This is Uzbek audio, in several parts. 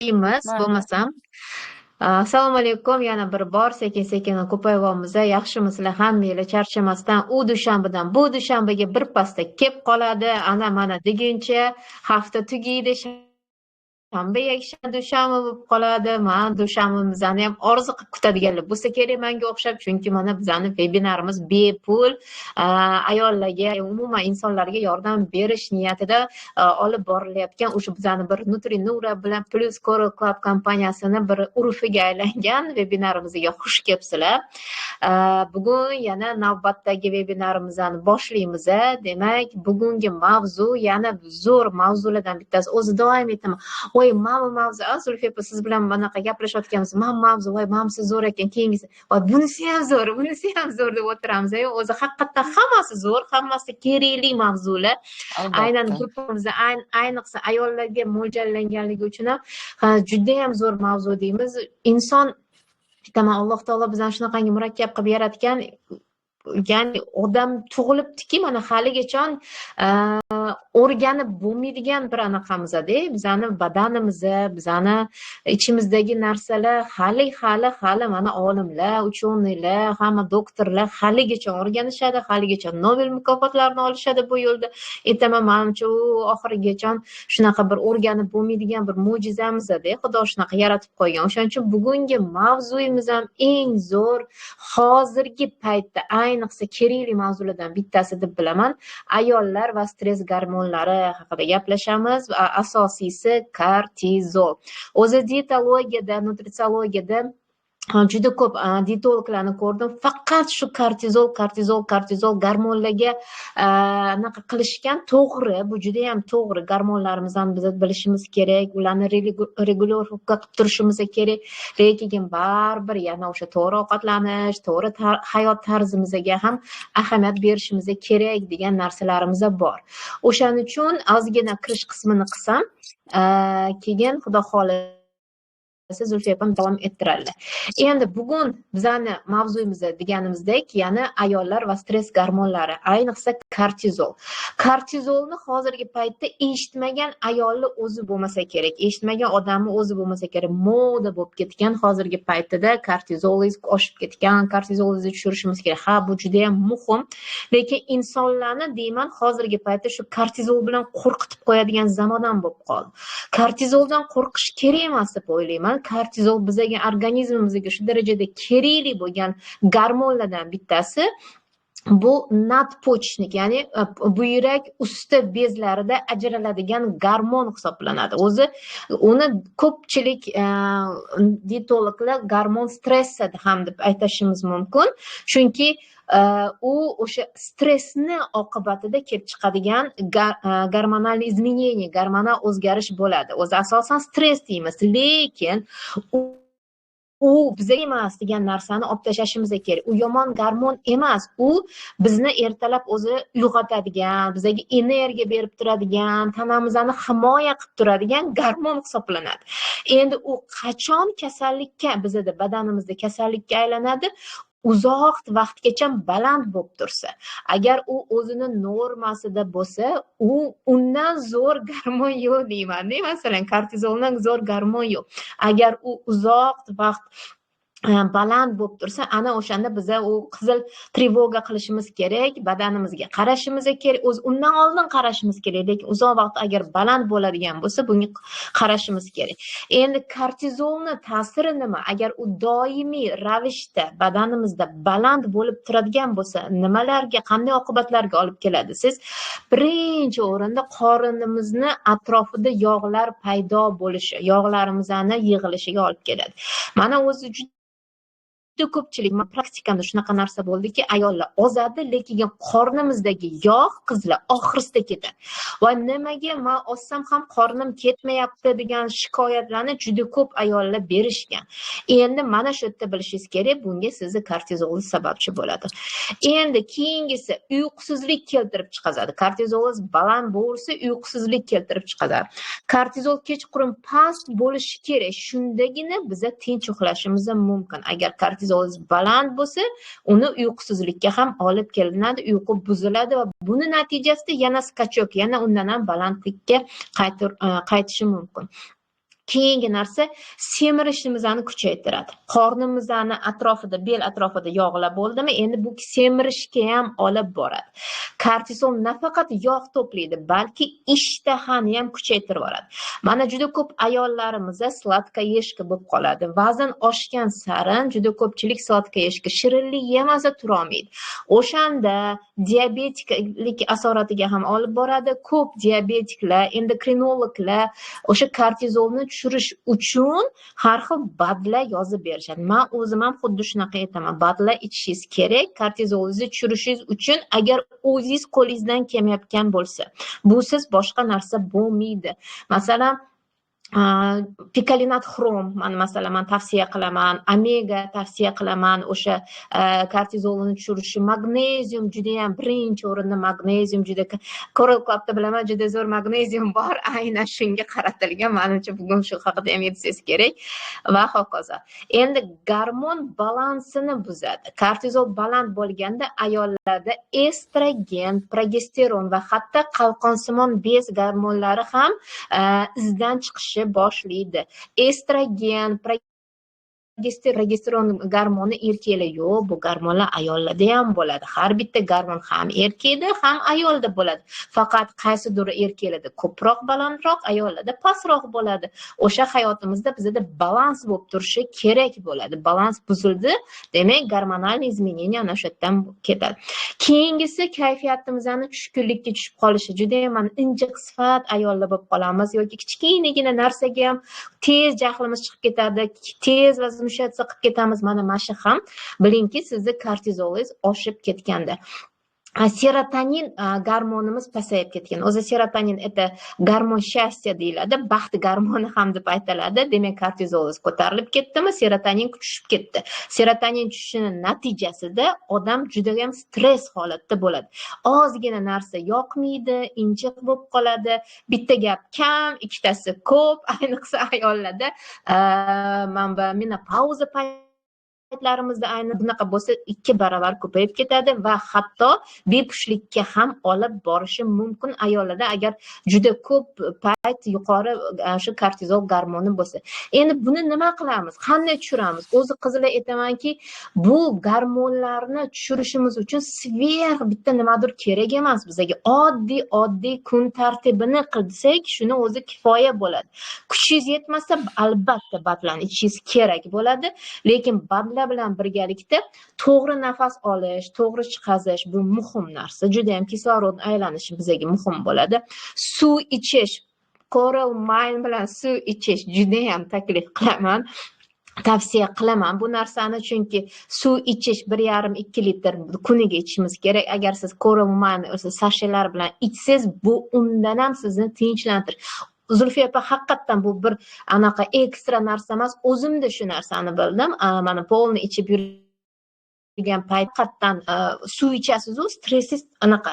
Deymiz, Mana. bo'lmasam. Assalomu alaykum. Yana bir bor sekin-sekin ko'payyapmiz. Yaxshimisizlar? Hammanglar charchamasdan u dushanbadan bu dushanbaga birpasda kelib qoladi. Ana mana deguncha hafta tugaydi. Shanba, yakshanba, dushanba bo'lib qoladi. Men dushanbamizni ham orziqib kutadiganlar bo'lsa kerak menga o'xshab, chunki mana bizani vebinarimiz bepul ayollarga, umuman insonlarga yordam berish niyatida olib borilayotgan o'sha bizani bir Nutri Nura bilan Plus Core Club kompaniyasini bir urfiga aylangan vebinarimizga xush kelibsizlar. Bugun yana navbatdagi vebinarimizni boshlaymiz. Demak, bugungi mavzu yana zo'r mavzulardan bittasi. O'zi doim aytaman, voy mana mavzu Zulfiya siz bilan bunaqa gaplashayotganmiz, mana mavzu, voy manisi zo'r ekan, keyingisi voy bunisi ham zo'r deb o'tiramiz. O'zi haqiqatdan hammasi zo'r, hammasi kerakli mavzular. Aynan Albatta. gruppamizda ayniqsa ayollarga mo'ljallanganligi uchun ham juda ham zo'r mavzu deymiz. Inson aytaman, Alloh taolo bizani shunaqangi murakkab qilib yaratgan, ya'ni odam tug'ilibdiki, mana haligacha o'rganib bo'lmaydigan bir anaqamizda, bizani badanimiz, bizani ichimizdagi narsalar hali mana olimlar, uchuvchilar, hamma doktorlar haligacha o'rganishadi, haligacha Nobel mukofotlarini olishadi bu yo'lda. Aytaman, menimcha u oxirigacha shunaqa bir o'rganib bo'lmaydigan bir mo'jizamizda, Xudo shunaqa yaratib qo'ygan. O'shaning uchun bugungi mavzuyimiz ham eng zo'r, hozirgi paytda ayniqsa kerakli mavzulardan bittasi deb bilaman. Ayollar va stress gormonlari haqida gaplashamiz. Asosiysi kortizol. O'zi dietologiyada, nutritsiologiyada juda ko'p dietologlarni ko'rdim. Faqat shu kortizol gormonlarga anaqa qilishgan. To'g'ri, bu juda ham to'g'ri. Gormonlarimizni biz bilishimiz kerak, ularni regulirovka qilib turishimiz kerak. Lekin baribir yana o'sha to'g'ri ovqatlanish, to'g'ri hayot tarzimizga ham ahamiyat berishimiz kerak degan narsalarimiz bor. O'shaning uchun ozgina kirish qismini qilsam, keyin Xudo xohlasa Zulfiya ham davom ettiradilar. Endi bugun bizani mavzuyimiz deganimizdek, yana ayollar va stress gormonlari, ayniqsa kortizol. Kortizolni hozirgi paytda eshitmagan ayolni o'zi bo'lmasa kerak, eshitmagan odamni o'zi bo'lmasa kerak. Moda bo'lib ketgan hozirgi paytda kortizolingiz oshib ketgan, kortizolingizni tushirishimiz kerak. Ha, bu juda ham muhim, lekin insonlarni deyman hozirgi paytda shu kortizol bilan qo'rqitib qo'yadigan zamondan bo'lib qoldi. Kortizoldan qo'rqish kerak emas deb o'ylayman. Kortizol bizga organizmimizga shu darajada kerakli bo'lgan gormonlardan bittasi. Bu nadpochnik, ya'ni buyrak usti bezlarida ajraladigan gormon hisoblanadi. O'zi uni ko'pchilik dietologlar gormon stressi ham deb aytishimiz mumkin. Chunki u o'sha stressni oqibatida kelib chiqadigan gormonal izmenение, gormonal o'zgarish bo'ladi. O'zi asosan stress deymiz, lekin u bizga emas degan narsani olib tashlashimiz kerak. U yomon gormon emas, u bizni ertalab o'zi uyg'otadigan, bizga energiya berib turadigan, tanamizni himoya qilib turadigan gormon hisoblanadi. Endi u qachon kasallikka, bizda badanimizda kasallikka aylanadi? Uzoq vaqtgacha baland bo'lib tursa, agar u o'zini normasida bo'lsa, u undan zo'r gormon yo'q deyman. Masalan, kortizoldan zo'r gormon yo'q. Agar u uzoq vaqt baland bo'lib tursa, ana o'shanda biza u qizil trevoga qilishimiz kerak, badanimizga qarashimiz kerak, o'zi undan oldin qarashimiz kerak, lekin uzoq vaqt agar baland bo'ladigan bo'lsa, bunga qarashimiz kerak. Endi kortizolni ta'siri nima? Agar u doimiy ravishda badanimizda baland bo'lib turadigan bo'lsa, nimalarga, qanday oqibatlarga olib keladi? Siz birinchi o'rinda qorinimizni atrofida yog'lar paydo bo'lishi, yog'larimizni yig'ilishiga olib keladi. Mana o'zi ko'pchilik, men praktikamda shunaqa narsa bo'ldiki, ayollar ozadi, lekin qornimizdagi yog' qizlar oxirsida ketadi. Va nimaga men olsam ham qornim ketmayapti degan shikoyatlarni juda ko'p ayollar berishgan. Endi mana shu yerda bilishingiz kerak, bunga sizni kortizolingiz sababchi bo'ladi. Endi keyingisi uyqusizlik keltirib chiqaradi. Kortizolingiz baland bo'lsa, uyqusizlik keltirib chiqaradi. Kortizol kechqurun past bo'lishi kerak, shundagina biz tinch uxlashimiz mumkin. Agar kortizol baland bo'lsa, uni uyqusizlikka ham olib kelinadi, uyqu buziladi va buni natijasida yana skachok, yana undan ham balandlikka qaytishi mumkin. Keyingi narsa semirishimizni kuchaytiradi. Qornimizni atrofida, bel atrofida yog'lar bo'ldimi, endi bu semirishga ham olib boradi. Kortizol nafaqat yog' to'playdi, balki ishtahani ham kuchaytirib yuboradi. Mana juda ko'p ayollarimiz sladkayeshka bo'lib qoladi. Vazn oshgan sarin juda ko'pchilik sladkayeshka, shirinlik yemasa tura olmaydi. O'shanda diabetiklik asoratiga ham olib boradi. Ko'p diabetiklar, endokrinologlar o'sha kortizolni tushirish uchun har xil badlar yozib berishadi. Men o'zim ham xuddi shunaqa aytaman. Badlar ichishingiz kerak kortizolingizni tushirishingiz uchun, agar o'zingiz qo'lingizdan kelmayotgan bo'lsa. Busiz boshqa narsa bo'lmaydi. Masalan, pikolinat xrom man tavsiya qilaman, omega tavsiya qilaman, o'sha kortizolni tushirishi. Magnezium juda ham birinchi o'rinda, magnezium juda Coral Clubda bilaman, juda zo'r magnezium bor, aynan shunga qaratilgan. Menimcha bugun shu haqida ham aytsangiz kerak va hokazo. Endi gormon balansini buzadi. Kortizol baland bo'lganda ayollarda estrogen, progesteron va hatto qalqonsimon bez gormonlari ham izdan chiqishi boshlaydi. Estrogen, progesteron gormoni erkaklar yo'q, bu gormonlar ayollarda ham bo'ladi. Har bitta gormon ham erkakda, ham ayolda bo'ladi. Faqat qaysidir erkaklarda ko'proq balandroq, ayollarda pastroq bo'ladi. O'sha hayotimizda bizda balans bo'lib turishi kerak bo'ladi. Balans buzildi, demak gormonal izmeneniya ana shu yerdan ketadi. Keyingisi kayfiyatimizni tushkunlikka tushib qolishi. Juda ham injiq sifat ayollar bo'lib qolamiz yoki kichkinagina narsaga ham tez jahlimiz chiqib ketadi, tez va mushatsa qilib ketamiz. Mana shu ham bilingki, sizni kortizolingiz oshib ketganda. Serotonin gormonimiz pasayib ketgan. O'zi serotonin это gormon счастья deyiladi, baxt gormoni ham deb aytiladi. Demak, kortizolingiz ko'tarilib ketdimi, serotonin tushib ketdi. Serotonin tushishining natijasida odam juda ham stress holatda bo'ladi. Ozgina narsa yoqmaydi, injiq bo'lib qoladi. Bitta gap kam, ikkitasi ko'p, ayniqsa ayollarda menopauza paytlarimizda ayni bunaqa bo'lsa 2 barobar ko'payib ketadi va hatto bepushtlikka ham olib borishi mumkin ayollarda, agar juda ko'p payt yuqori shu kortizol gormoni bo'lsa. Endi buni nima qilamiz? Qanday tushiramiz? O'zi qizlar aytamanki, bu gormonlarni tushirishimiz uchun sverx bitta nimadir kerak emas bizga. Oddiy kun tartibini qilsak, shuni o'zi kifoya bo'ladi. Kuchingiz yetmasa, albatta badlarni ichishingiz kerak bo'ladi, lekin badlar bilan birgalikda to'g'ri nafas olish, to'g'ri chiqazish bu muhim narsa. Juda ham kislorod aylanishi bizga muhim bo'ladi. Suv ichish, Coral Mine bilan suv ichish juda ham taklif qilaman. Tavsiya qilaman bu narsani, chunki suv ichish 1,5-2 litr kuniga ichishimiz kerak. Agar siz Coral Mine sashelar bilan ichsangiz, bu undan ham sizni tinchlantiradi. Zulfiya opa, haqiqatdan bu bir anaqa ekstra narsa emas. O'zimda shu narsani bildim. Mana polni ichib yurgan paytdan suv ichasiz, stressingiz anaqa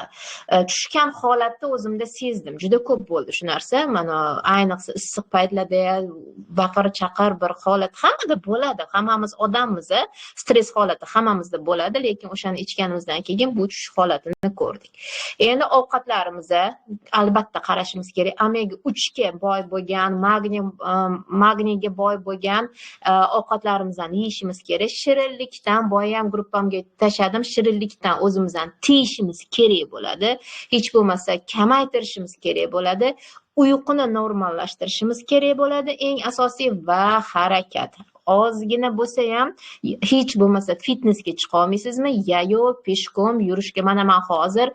tushgan holatda o'zimda sezdim. Juda ko'p bo'ldi shu narsa. Mana ayniqsa issiq paytlarda baqir chaqir bir holat hammada bo'ladi. Hammamiz odammiz, stress holati hammamizda bo'ladi, lekin o'shani ichganimizdan keyin bu tushish holatini ko'rdik. Endi ovqatlarimizga albatta qarashimiz kerak. Omega 3 ga boy bo'lgan, magniyga boy bo'lgan ovqatlarimizni yeyishimiz kerak. Shirinlikdan boya ham gruppamga tashladim. Shirinlikdan o'zimizdan tiyishimiz kerak bo'ladi. Hech bo'lmasa kamaytirishimiz kerak bo'ladi. Uyquni normallashtirishimiz kerak bo'ladi. Eng asosiy va harakat. Ozgina bo'lsa ham, hech bo'lmasa fitnessga chiqa olmaysizmi? Yayo peshkom yurishga. Mana men hozir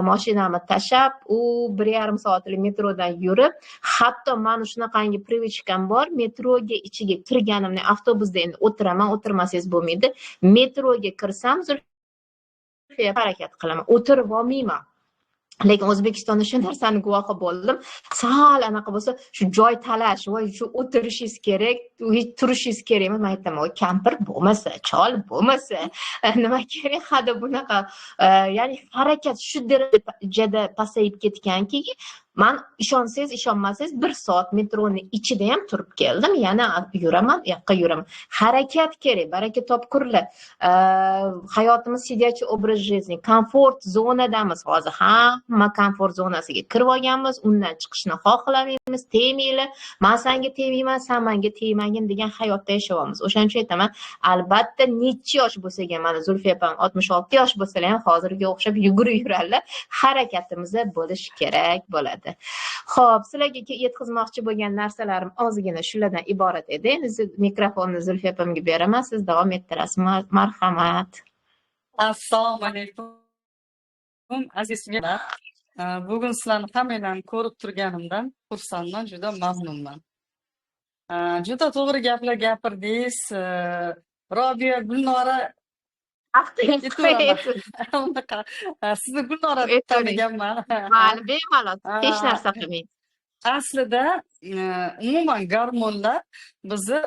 mashinamni tashab, 1,5 soatlik metrodan yurib, hatto men shunaqangi privichkam bor, metroga ichiga kirganimda avtobusda endi o'tiraman, o'tirmasangiz bo'lmaydi. Metroga kirsam, harakat qilaman, o'tirib olmayman. Lekin O'zbekistonda shu narsani guvohi bo'ldim. Sal anaqa bo'lsa, shu joy talash, voy shu o'tirishingiz kerak, turishingiz kerak. Men aytaman, "Voy kampir bo'lmasa, chol bo'lmasa, nima kerak hada bunaqa?" Ya'ni harakat shu darajada pasayib ketganki, man ishonsangiz ishonmasangiz 1 soat metroni ichida ham turib keldim, yana yuraman, u yoqqa yuraman. Harakat kerak, baraka topkurlar. Hayotimiz сидячий образ жизни, komfort zonadamiz hozir. Hamma komfort zonasiga kirib olganmiz, undan chiqishni xohlamaymiz, tegmaylar. Men senga tegmayman, sen menga tegmagin degan hayotda yashayapmiz. O'shaning uchun aytaman, albatta necha yosh bo'lsa ham, mana Zulfiya opam 66 yosh bo'lsalar ham hozirga o'xshab yugurib yuradilar. Harakatimiz bo'lish kerak bo'ladi. Xo'p, sizlarga yetkazmoqchi bo'lgan narsalarim ozgina shulardan iborat edi. Endi mikrofonni Zulfiya opamga beraman, siz davom ettirasiz. Marhamat. Assalomu alaykum aziz mehmonlar. Bugun sizlarni hammanglarni ko'rib turganimdan xursandman, juda mamnunman. Juda to'g'ri gaplar gapirdingiz. Robiya, Gulnora sizni Gulnora taniganman. Mayli, bemalol, hech narsa qilmang. Aslida umuman gormonlar bizni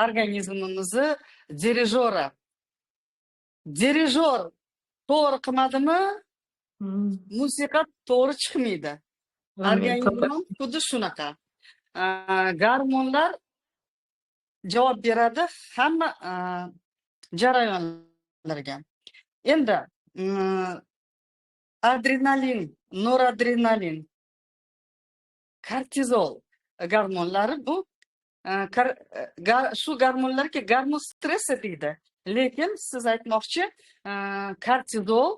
organizmimizni dirijori. Dirijor to'g'ri qilmadimi, musiqa to'g'ri chiqmaydi. Organizm xuddi shunaqa. Gormonlar javob beradi hamma jarayonlarga. Endi adrenalin, noradrenalin, kortizol gormonlari bu shu gormonlarga gormon stressi deydi. Lekin siz aytmoqchi, kortizol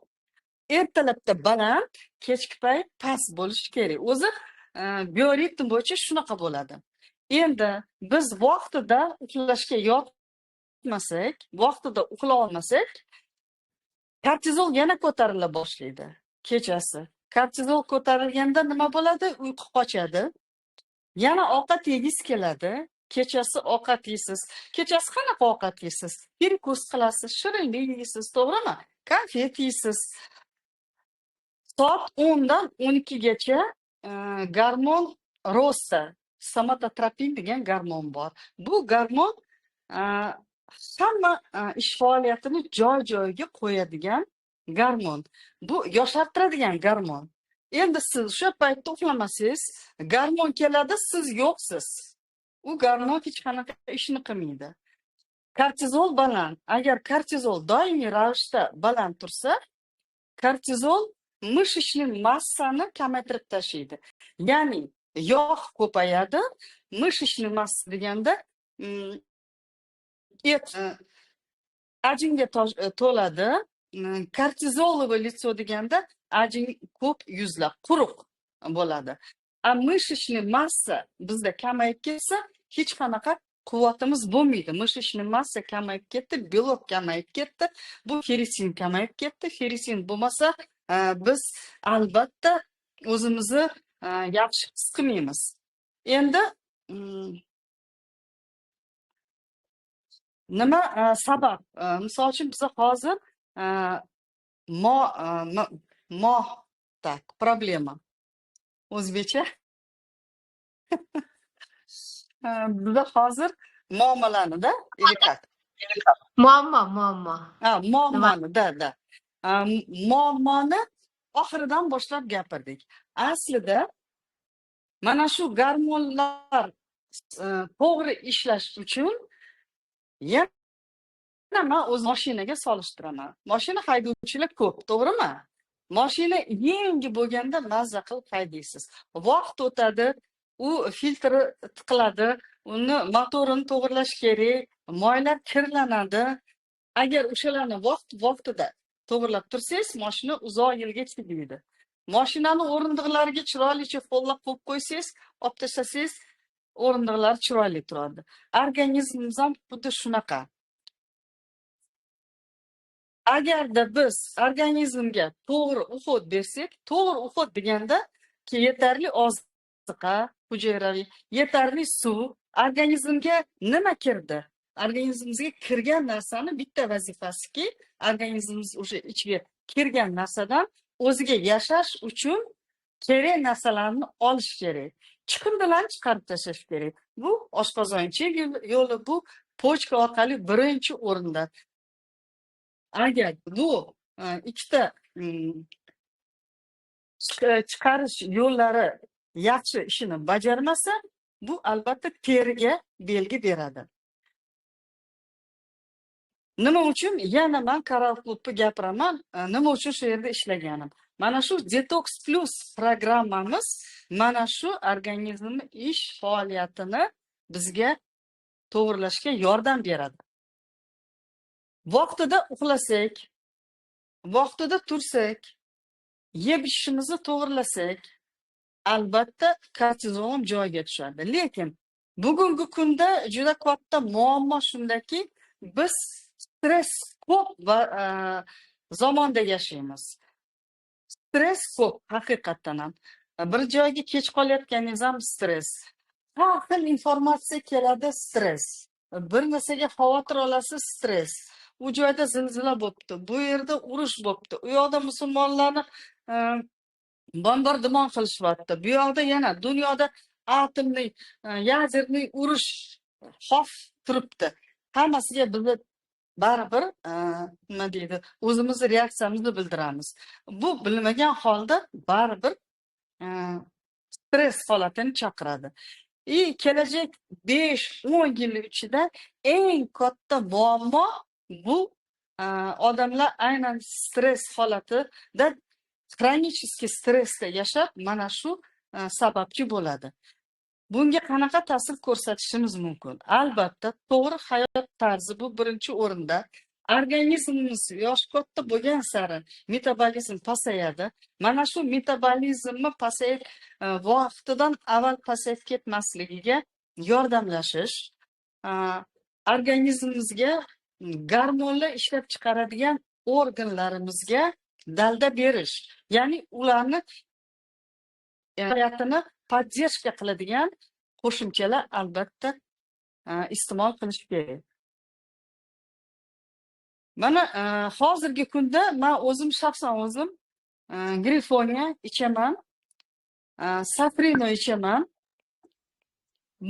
ertalabda baland, kechki payt past bo'lishi kerak. O'zi bioritm bo'yicha shunaqa bo'ladi. Endi biz vaqtida uxlashga yotmasak, vaqtida uxlay olmasak, kortizol yana ko'tarila boshlaydi kechasi. Kortizol ko'tarilganda nima bo'ladi? Uyqu qochadi. Yana ovqat yegingiz keladi. Kechasi ovqat yeysiz. Kechasi qanaqa ovqat yeysiz? Perkus qilasiz, shirinlik yeysiz, to'g'rimi? Konfet yeysiz. Soat 10 dan 12 gacha gormon rosta, somatotropin degan gormon bor. Bu gormon hamma ish faoliyatini joy-joyiga qo'yadigan gormon. Bu yoshartiradigan gormon. Endi siz o'sha paytda uxlamasangiz, gormon keladi, siz yo'qsiz. U gormon hech qanaqa ishni qilmaydi. Kortizol baland. Agar kortizol doimiy ravishda baland tursa, kortizol mishishning massani kamaytirib tashlaydi. Ya'ni yog' ko'payadi. Mishishning massasi deganda et ajinga to'ladi. Kortizolovo litso deganda ajin ko'p yuzlab quruq bo'ladi. Mishishning massa bizda kamayib ketsa, hech qanaqa quvvatimiz bo'lmaydi. Mishishning massa kamayib ketdi, belok kamayib ketdi, bu feritin kamayib ketdi. Feritin bo'lmasa, biz albatta o'zimizni yaxshi his qilmaymiz. Endi nima sabab? Misol uchun biz hozir tak, problema. O'zbekcha. Bizda hozir muammolarni-da, elikat. Muammo. Muammoni, da. Muammoni oxiridan boshlab gapirdik. Aslida mana shu gormonlar to'g'ri ishlash uchun yana men o'z mashinaga solishtiraman. Mashina haydovchilar ko'p, to'g'rimi? Mashina yangi bo'lganda mazza qilib haydaysiz. Vaqt o'tadi, u filtri tiqiladi, uni motorini to'g'irlash kerak, moylar kirlanadi. Agar o'shalarni vaqtida to'g'irlab tursangiz, mashina uzoq yilga chidaydi. Mashinani o'rindiqlariga chiroylicha qo'llab qo'yib qo'ysangiz, olib tashlasangiz, o'rindiqlar chiroyli turadi. Organizmimiz ham xuddi shunaqa. Agarda biz organizmga to'g'ri uxot bersak, to'g'ri uxot deganda yetarli oziqa, hujayraviy, yetarli suv, organizmga nima kirdi? Organizmimizga kirgan narsani bitta vazifasiki, organizmimiz o'sha ichiga kirgan narsadan o'ziga yashash uchun kerak narsalarni olish kerak. Chiqindilarni chiqarib tashlash kerak. Bu oshqozonchilik yo'li, bu pochka orqali birinchi o'rinda. Agar bu ikkita chiqarish yo'llari yaxshi ishini bajarmasa, bu albatta teriga belgi beradi. Nima uchun yana men Coral Clubni gapiraman, nima uchun shu yerda ishlaganim. Mana shu Detox Plus programmamiz mana shu organizmni ish faoliyatini bizga to'g'rilashga yordam beradi. Vaqtida uxlasak, vaqtida tursak, yeb ishimizni to'g'rilasak, albatta kortizol joyiga tushadi. Lekin bugungi kunda juda katta muammo shundaki, biz stress ko'p va zamonda yashaymiz. Stress ko'p, haqiqatan ham. Bir joyga kech qolayotganingiz ham stress. Har xil informatsiya keladi, stress. Bir narsaga xavotir olasiz, stress. U joyda zilzila bo'libdi, bu yerda urush bo'libdi, u yoqda musulmonlarni bombardimon qilishyapti, bu yoqda yana dunyoda atomli, yadерный urush xavf turibdi. Hammasiga bizni baribir nima deydi, o'zimizni reaksiyamizni bildiramiz. Bu bilmagan holda baribir stress holatini chaqiradi. Kelajak 5-10 yil ichida eng katta muammo bu odamlar aynan stress holatida, xronический stressda yashab, mana shu sababchi bo'ladi. Bunga qanaqa ta'sir ko'rsatishimiz mumkin? Albatta, to'g'ri hayot tarzi bu birinchi o'rinda. Organizmimiz yosh katta bo'lgan sari metabolizm pasayadi. Mana shu metabolizmni pasayib, vaqtidan avval pasayib ketmasligiga yordamlashish, organizmimizga gormonlar ishlab chiqaradigan organlarimizga dalda berish, ya'ni ularni hayotini поддержка qiladigan qo'shimchalar albatta iste'mol qilish kerak. Mana hozirgi kunda men o'zim shaxsan o'zim Grifonia ichaman, Safrino ichaman.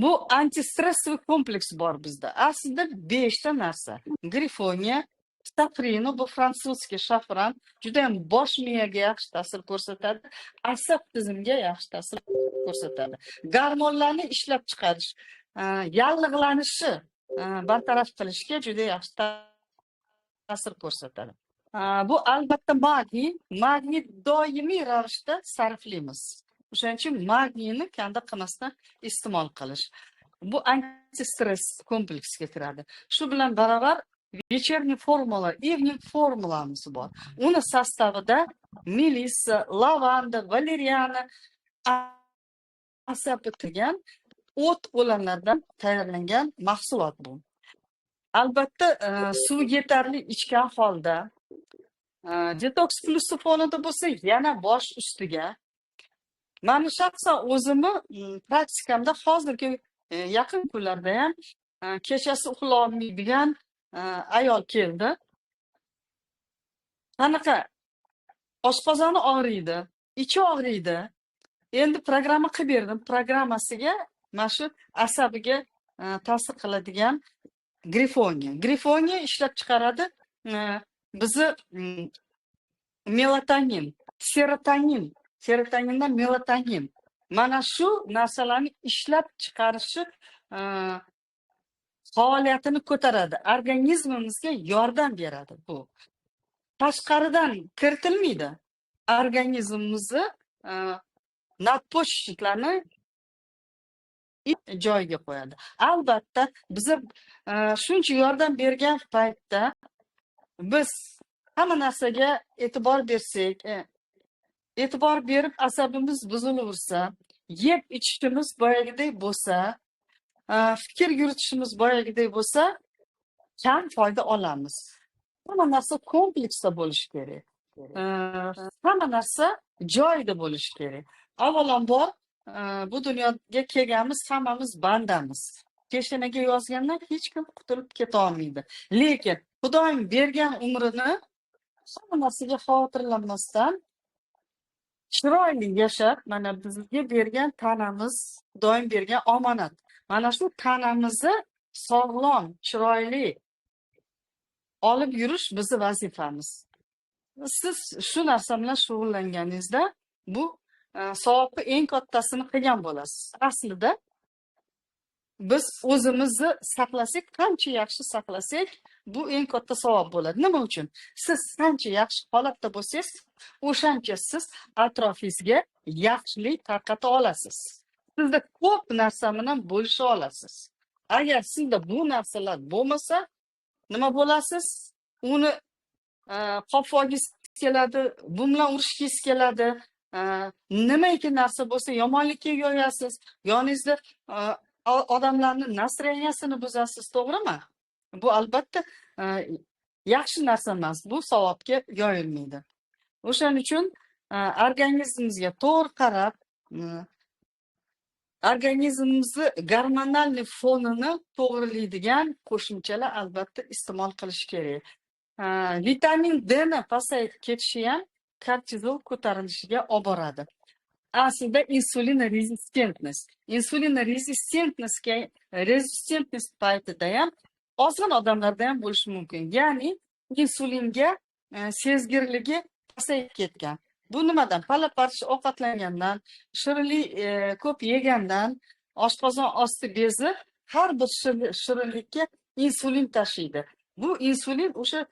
Bu antistressiv kompleks bor bizda. Aslida 5 ta narsa. Grifonia, Safrino bu fransuzskiy shafran, juda ham bosh miyaga yaxshi ta'sir ko'rsatadi, asab tizimiga yaxshi ta'sir ko'rsatadi. Gormonlarni ishlab chiqarish, yallig'lanishni bartaraf qilishga juda yaxshi ta'sir ko'rsatadi. Bu albatta magniy doimiy ravishda sarflaymiz. O'shaning uchun magniyni kanda qilmasdan iste'mol qilish. Bu antistress kompleksga kiradi. Shu bilan baravar вечерний formula, evening formulamiz bor. Uni sostavida melissa, lavanda, valeriana, asabi turgan o't o'lanlardan tayyorlangan mahsulot bu. Albatta, suv yetarli ichgan holda, detox plus fonida bo'lsa, yana bosh ustiga. Meni shaxsan o'zimni praktikamda hozirgi yaqin kunlarda ham kechasi uxlay olmaydigan ayol keldi. Qanaqa oshqozoni og'riydi, ichi og'riydi. Endi programma qilib berdim. Programmasiga mana shu asabiga ta'sir qiladigan Grifonia ishlab chiqaradi. Bizi melatonin, serotonindan melatonin. Mana shu narsalarni ishlab chiqarishi faoliyatini ko'taradi, organizmimizga yordam beradi bu. Tashqaridan kiritilmaydi. Organizmimizni nadpochniklarni joyiga qo'yadi. Albatta, biza shuncha yordam bergan paytda biz hamma narsaga e'tibor bersak, e'tibor berib asabimiz buzilaversa, yeb ichishimiz boyagidek bo'lsa, fikr yuritishimiz boyagidek bo'lsa, kam foyda olamiz. Hamma narsa kompleksda bo'lishi kerak. Hamma narsa joyida bo'lishi kerak. Avvalambor bu dunyoga kelganmiz, hammamiz bandamiz. Peshanaga yozgandan hech kim qutulib keta olmaydi. Lekin Xudoyim bergan umrini hamma narsaga xavotirlanmasdan chiroyli yashab, mana bizga bergan tanamiz, Xudoyim bergan omonat. Mana shu tanamizni sog'lom, chiroyli olib yurish bizning vazifamiz. Siz shu narsa bilan shug'ullanganingizda bu savobni eng kattasini qilgan bo'lasiz. Aslida biz o'zimizni saqlasak, qancha yaxshi saqlasak, bu eng katta savob bo'ladi. Nima uchun? Siz qancha yaxshi holatda bo'lsangiz, o'shancha siz atrofingizga yaxshilik tarqata olasiz. Sizda ko'p narsa bilan bo'lisha olasiz. Agar sizda bu narsalar bo'lmasa, nima bo'lasiz? Uni qopfogingiz keladi, bu bilan urishingiz keladi. Nimaiki narsa bo'lsa yomonlikka yo'yasiz. Yoningizda odamlarning nasriyasini buzasiz, to'g'rimi? Bu albatta yaxshi narsa emas. Bu savobga yo'yilmaydi. O'shaning uchun organizmimizga to'g'ri qarab, organizmimizni gormonal fonini to'g'rilaydigan qo'shimchalar albatta iste'mol qilish kerak. Vitamin D ni pasayib ketishi ham kortizol ko'tarilishiga olib boradi. Aslida insulin rezistentность paytida ham ozg'in odamlarda ham bo'lishi mumkin. Ya'ni insulinga sezgirligi pasayib ketgan. Bu nimadan? Pala-partish ovqatlangandan, shirinlik ko'p yegandan, oshqozon osti bezi har bir shirinlikka insulin tashiydi. Bu insulin o'sha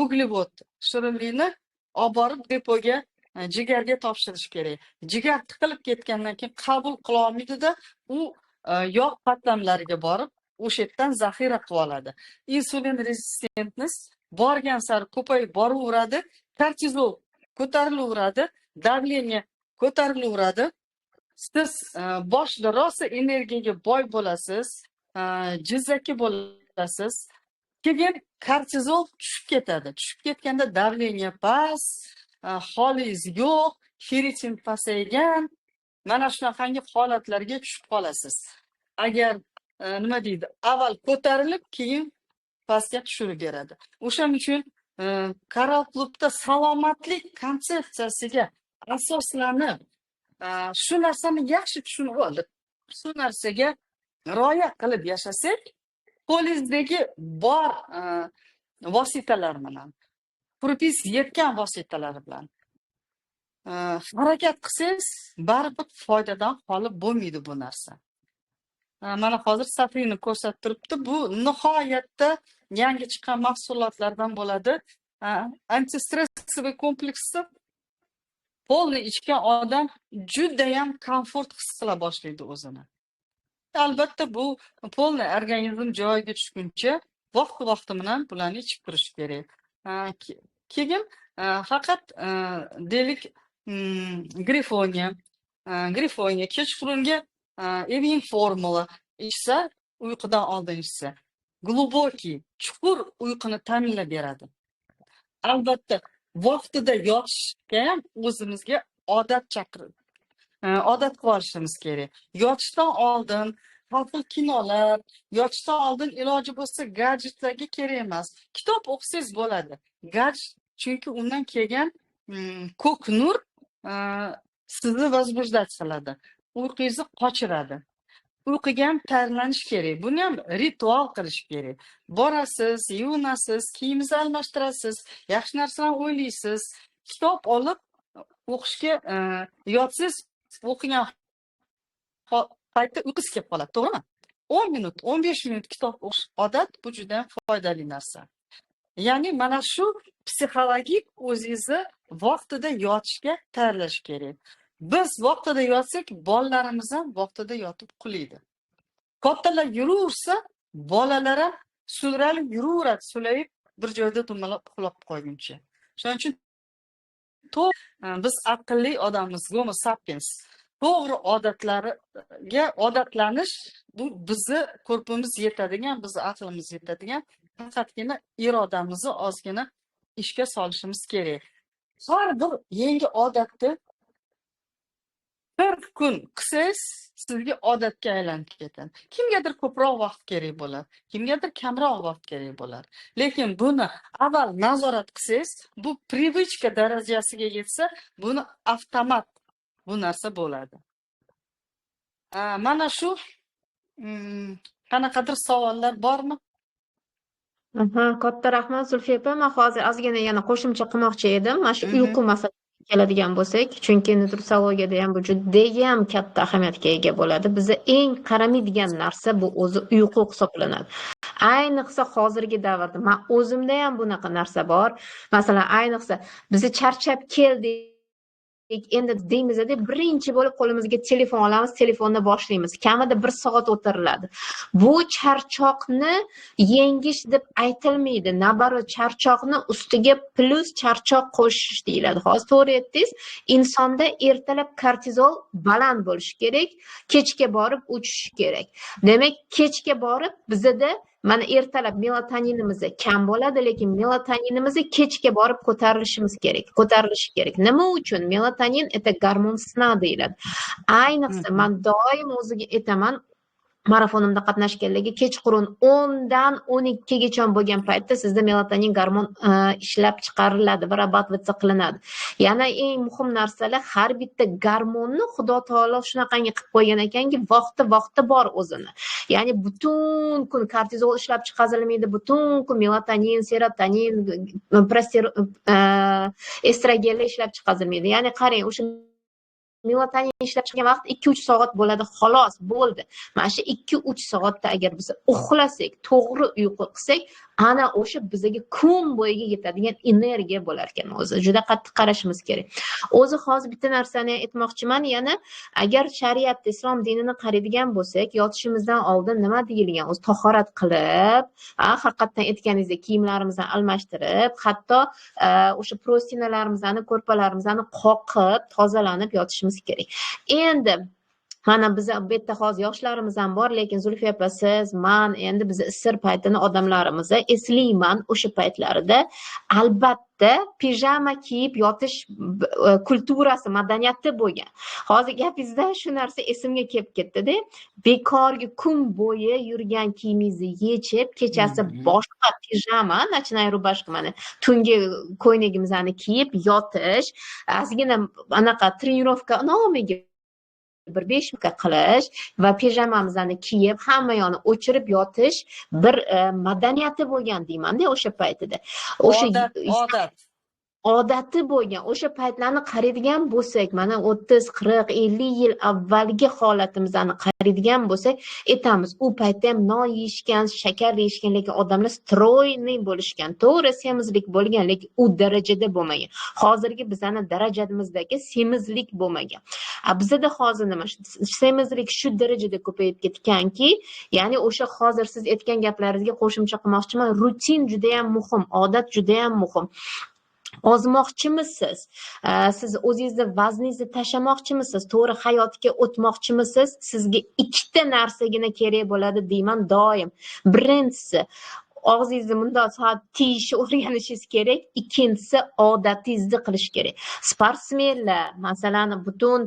uglevod shirinlikni olib borib depoga, jigarga topshirish kerak. Jigar tiqilib ketgandan keyin qabul qila olmaydida, u yog' qatlamlariga borib, o'sha yerdan zaxira qilib oladi. Insulin rezistentность borgan sari ko'payib boraveradi, kortizol ko'tarilaveradi, давление ko'tarilaveradi. Siz boshida rosa energiyaga boy bo'lasiz, jizzaki bo'lasiz. Keyin kortizol tushib ketadi. Tushib ketganda давление past, holingiz yo'q, feritin pasaygan, mana shunaqangi holatlarga tushib qolasiz. Agar nima deydi, avval ko'tarilib, keyin pastga tushirib beradi. O'shaning uchun Karal klubda salomatlik konsepsiyasiga asoslanib, shu narsani yaxshi tushunib olib, shu narsaga rioya qilib yashasak, qo'lingizdagi bor vositalar bilan, qurbingiz yetgan vositalar bilan harakat qilsangiz, baribir foydadan xoli bo'lmaydi bu narsa. Mana hozir Safina ko'rsatib turibdi. Bu nihoyatda yangi chiqqan mahsulotlardan bo'ladi. Antistressiv kompleksni polni ichgan odam juda ham komfort his qila boshlaydi o'zini. Albatta bu polni organizm joyiga tushguncha vaqti bilan bularni ichib turish kerak. Keyin faqat deylik grifoniya kechqurunga evening formula ichsa, uyqudan oldin ichsa, глубокий, chuqur uyquni ta'minlab beradi. Albatta, vaqtida yotishga ham o'zimizga odat qilib olishimiz kerak. Yotishdan oldin xavfli kinolar, yotishdan oldin iloji bo'lsa gadjetlarga kerak emas. Kitob o'qisangiz bo'ladi. Gadjet chunki undan kelgan ko'k nur sizni возбуждать qiladi. Uyqungizni qochiradi. Uyquga ham tayyorlanish kerak. Buni ham ritual qilish kerak. Borasiz, yuvinasiz, kiyimingizni almashtirasiz, yaxshi narsalarni o'ylaysiz. Kitob olib o'qishga yotsangiz, o'qigan paytda uyqungiz kelib qoladi, to'g'rimi? 10 minut, 15 minut kitob o'qish odat, bu juda ham foydali narsa. Ya'ni mana shu psixologik o'zingizni vaqtida yotishga tayyorlash kerak. Biz vaqtida yotsak, bolalarimiz ham vaqtida yotib uxlaydi. Kattalar yuraversa, bolalar ham sudralib yuraveradi, sulayib bir joyda dumalab uxlab qo'yguncha. Shuning uchun biz aqlli odammiz, Homo sapiens. To'g'ri odatlanish bu bizni ko'rpimiz yetadigan, bizni aqlimiz yetadigan, faqatgina irodamizni ozgina ishga solishimiz kerak. Har bir yangi odatni 40 kun qilsangiz, sizga odatga aylanib ketadi. Kimgadir ko'proq vaqt kerak bo'ladi, kimgadir kamroq vaqt kerak bo'ladi. Lekin buni avval nazorat qilsangiz, bu привычка darajasiga yetsa, buni avtomat bu narsa bo'ladi. Mana shu qanaqadir savollar bormi? Katta rahmat Zulfiya opa. Men hozir ozgina yana qo'shimcha qilmoqchi edim. Mana shu uyqu masalasi keladigan bo'lsak, chunki nutritsiologiyada ham bu judayam katta ahamiyatga ega bo'ladi. Biza eng qaramaydigan narsa bu o'zi uyqu hisoblanadi. Ayniqsa hozirgi davrda man o'zimda ham bunaqa narsa bor. Masalan, ayniqsa bizni charchab keldik, endi deymizda birinchi bo'lib qo'limizga telefon olamiz, telefonni boshlaymiz. Kamida 1 soat o'tiriladi. Bu charchoqni yengish deb aytilmaydi. Nabarot charchoqni ustiga plus charchoq qo'shish deyiladi. Hozir to'g'ri aytdingiz. Insonda ertalab kortizol baland bo'lishi kerak, kechga borib uchishi kerak. Demak, kechga borib bizda mana ertalab melatoninimiz kam bo'ladi, lekin melatoninimiz kechga borib ko'tarilishi kerak. Nima uchun? Melatonin это gormon sna deyiladi. Ayniqsa men doim o'ziga aytaman, marafonimda qatnashganlarga kechqurun 10 dan 12 gacha bo'lgan paytda sizda melatonin gormon ishlab chiqariladi, varabatvica qilinadi. Yana eng muhim narsalar, har bitta gormonni Xudo taolo shunaqangi qilib qo'ygan ekanki, vaqti bor o'zini. Ya'ni butun kun kortizol ishlab chiqarilmaydi, butun kun melatonin, serotonin, estrogenlar ishlab chiqarilmaydi. Ya'ni qarang, o'sha melatonin ishlab chiqqan vaqt 2-3 soat bo'ladi, xolos, bo'ldi. Mana shu 2-3 soatda agar biz uxlasak, to'g'ri uyqu qilsak, ana o'sha bizga kun bo'yiga yetadigan energiya bo'lar ekan o'zi. Juda qattiq qarashimiz kerak. O'zi hozir bitta narsani aytmoqchiman, yana agar shariat, islom dinini qaraydigan bo'lsak, yotishimizdan oldin nima deyilgan? O'zi tahorat qilib, haqiqatan aytganingizdek kiyimlarimizni almashtirib, hatto o'sha prostinalarimizni, ko'rpalarimizni qoqib, tozalanib yotishimiz kerak. Endi mana biz bu yerda hozir yoshlarimiz ham bor, lekin Zulfiya opa, siz, men endi biz isir paytini odamlarimiz eslayman, o'sha paytlarida albatta pijama kiyib yotish kulturasi, madaniyati bo'lgan. Hozir gapingizda shu narsa esimga kelib ketdi-da. Bekorga kun bo'yi yurgan kiyimingizni yechib, kechasi boshqa pijama, nocная rubашка, mana tungi ko'ylagimizni kiyib yotish, ozgina anaqa trenirovka nomiga bir 5 minutga qilish va pijamamizni kiyib, hamma yoqni o'chirib yotish bir madaniyati bo'lgan deyman-da o'sha paytida. O'sha odati bo'lgan. O'sha paytlarni qaraydigan bo'lsak, mana 30, 40, 50 yil avvalgi holatimizni qaraydigan bo'lsak, aytamiz, u paytda ham non yeyishgan, shakar yeyishgan, lekin odamlar stroyniy bo'lishgan. To'g'ri, semizlik bo'lgan, lekin u darajada bo'lmagan. Hozirgi bizning darajamizdagi semizlik bo'lmagan. Bizda hozir nima? Semizlik shu darajada ko'payib ketganki, ya'ni o'sha hozir siz aytgan gaplaringizga qo'shimcha qilmoqchiman, rutin juda ham muhim, odat juda ham muhim. Ozmoqchimisiz? Siz o'zingizni vazningizni tashlamoqchimisiz? To'g'ri hayotga o'tmoqchimisiz? Sizga ikkita narsagina kerak bo'ladi deyman doim. Birinchisi, og'zingizni bundoq soat tiyishni o'rganishingiz kerak. Ikkinchisi, odatingizni qilish kerak. Sportsmenlar, masalan, butun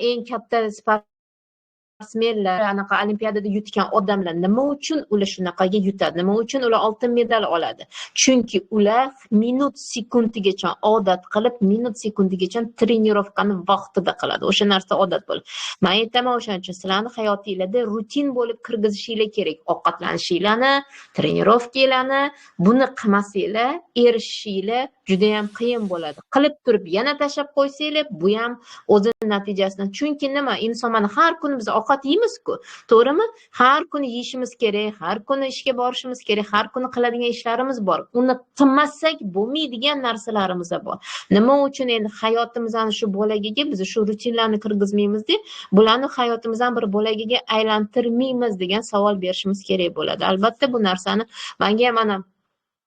eng katta sportsmenlar, anaqa olimpiadada yutgan odamlar nima uchun ular shunaqaga yutadi? Nima uchun ular oltin medal oladi? Chunki ular minut sekundigacha odat qilib, minut sekundigacha trenirovkani vaqtida qiladi. O'sha narsa odat bo'ladi. Men aytaman, o'shaning uchun sizlarni hayotingizda rutin bo'lib kirgizishinglar kerak. Ovqatlanishinglarni, trenirovkalarni, buni qilmasanglar, erishishinglar juda ham qiyin bo'ladi. Qilib turib yana tashlab qo'ysanglar, bu ham o'z natijasini. Chunki nima? Inson mana har kuni biz ovqat yeymiz-ku, to'g'rimi? Har kuni yeyishimiz kerak, har kuni ishga borishimiz kerak, har kuni qiladigan ishlarimiz bor. Uni qilmasak bo'lmaydigan narsalarimiz bor. Nima uchun endi hayotimizning shu bo'lagiga biz shu rutinlarni kirgizmaymiz-da, bularni hayotimizdan bir bo'lagiga aylantirmaymiz degan savol berishimiz kerak bo'ladi. Albatta bu narsani menga mana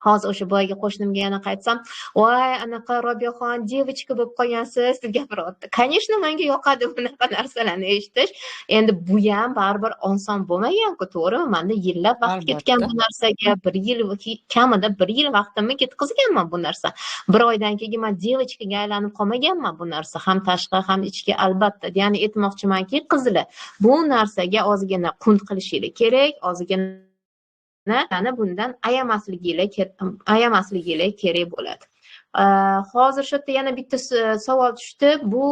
hozir o'sha boyagi qo'shnimga yana qaytsam, "Voy, anaqa Robiyaxon, девочка bo'lib qolgansiz" deb gapiryapti. Конечно, menga yoqadi bunaqa narsalarni eshitish. Endi bu ham baribir oson bo'lmagan-ku, to'g'rimi? Menda yillab vaqt ketgan bu narsaga, 1 yil kamida 1 yil vaqtimni ketkazganman bu narsa. Bir oydan keyin men девочкаga aylanib qolmaganman bu narsa, ham tashqi, ham ichki albatta. Ya'ni aytmoqchimanki, qizlar, bu narsaga ozgina qunt qilishinglar kerak, ozgina bundan ayamasligilar kerak bo'ladi. Hozir shu yerda yana bitta savol tushdi. Bu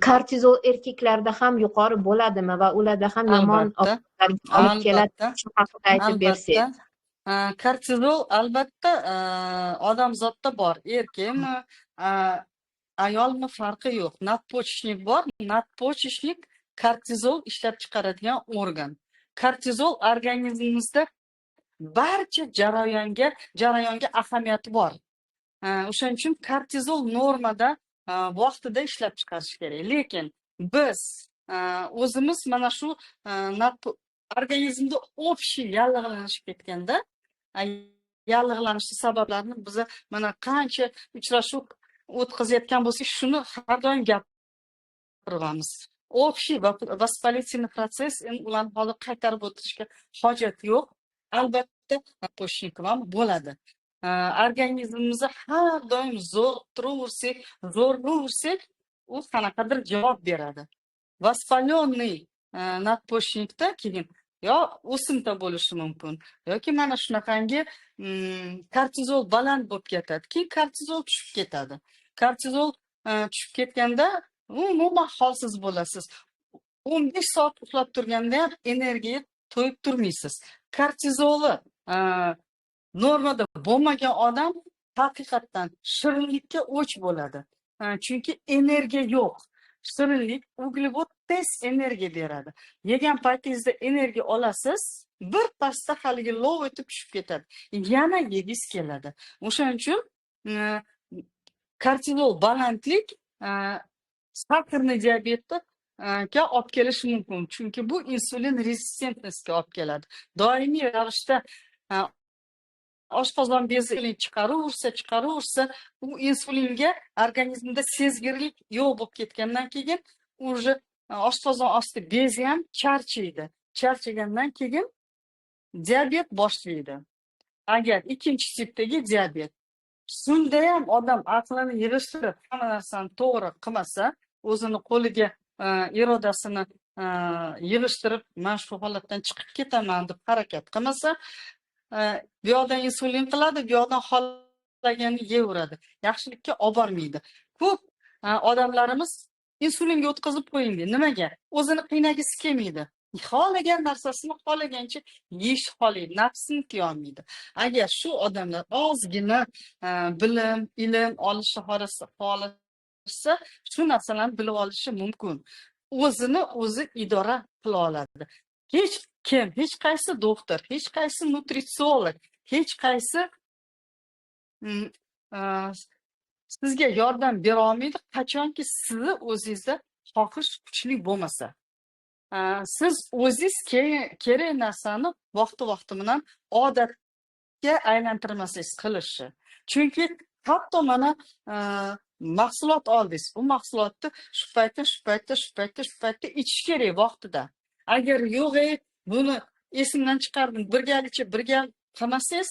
kortizol erkaklarda ham yuqori bo'ladimi va ularda ham yomon oqibatlarga olib keladi? Shu haqida aytib bersangiz. Kortizol albatta odamzodda bor, erkakmi, ayolmi farqi yo'q. Nadpochishnik bor. Nadpochishnik kortizol ishlab chiqaradigan organ. Kortizol organizmimizda barcha jarayonga ahamiyati bor. O'shaning uchun kortizol normada vaqtida ishlab chiqarish kerak. Lekin biz o'zimiz mana shu organizmda общий yallig'lanishib ketganda, yallig'lanish sabablarini biz mana qancha uchrashuv o'tkazayotgan bo'lsak, shuni har doim gapiramiz. Общий воспалительный процесс, ularni hozir qaytarib o'tishga hojat yo'q. Albatta, nadpochishnik ham bo'ladi. Organizmimizni har doim zo'rlaversak, u qanaqadir javob beradi. Vоспаленный nadpochishnikda keyin yo o'simta bo'lishi mumkin, yoki mana shunaqangi kortizol baland bo'lib ketadi. Keyin kortizol tushib ketadi. Kortizol tushib ketganda umuman holsiz bo'lasiz. 15 soat uxlab turganda ham energiya to'yib turmaysiz. Kortizoli normada bo'lmagan odam haqiqatdan shirinlikka o'ch bo'ladi. Chunki energiya yo'q. Shirinlik, uglevod tez energiya beradi. Yegan paytingizda energiya olasiz, bir pasda haligi lov o'tib tushib ketadi. Yana yegingiz keladi. O'shaning uchun kortizol balandlik sakrni diabetga olib kelishi mumkin. Chunki bu insulin rezistentnasiga olib keladi. Doimiy ravishda oshqozon bezi chiqaraversa, u insulinga organizmda sezgirlik yo'q bo'lib ketgandan keyin уже oshqozon osti bezi ham charchaydi. Charchagandan keyin diabet boshlaydi. Agar ikkinchi tipdagi diabet. Shunda ham odam aqlini yig'ishtirib, hamma narsani to'g'ri qilmasa, o'zini qo'liga irodasini yig'ishtirib, men shu holatdan chiqib ketaman deb harakat qilmasa, bu yoqdan insulin qiladi, bu yoqdan xohlaganini yeyveradi. Yaxshilikka olib bormaydi. Ko'p odamlarimiz insulinga o'tkazib qo'ying deydi. Nimaga? O'zini qiynagisi kelmaydi. Xohlagan narsasini xohlagancha yeyish xohlaydi, nafsini tiya olmaydi. Agar shu odamlar ozgina bilim, ilm olishi xohlasa, shu narsalarni bilib olishi mumkin. O'zini o'zi idora qila oladi. Hech qaysi doktor, hech qaysi nutritsiolog, hech qaysi sizga yordam bera olmaydi, qachonki sizni o'zingizda xohish kuchli bo'lmasa. Siz o'zingiz kerak narsani vaqti bilan odatga aylantirmasangiz qilishi. Chunki hatto mana mahsulot oldingiz, bu mahsulotni shu paytda ichish kerak vaqtida. Agar yo'q, buni esimdan chiqardim, birgalikcha qilmasangiz,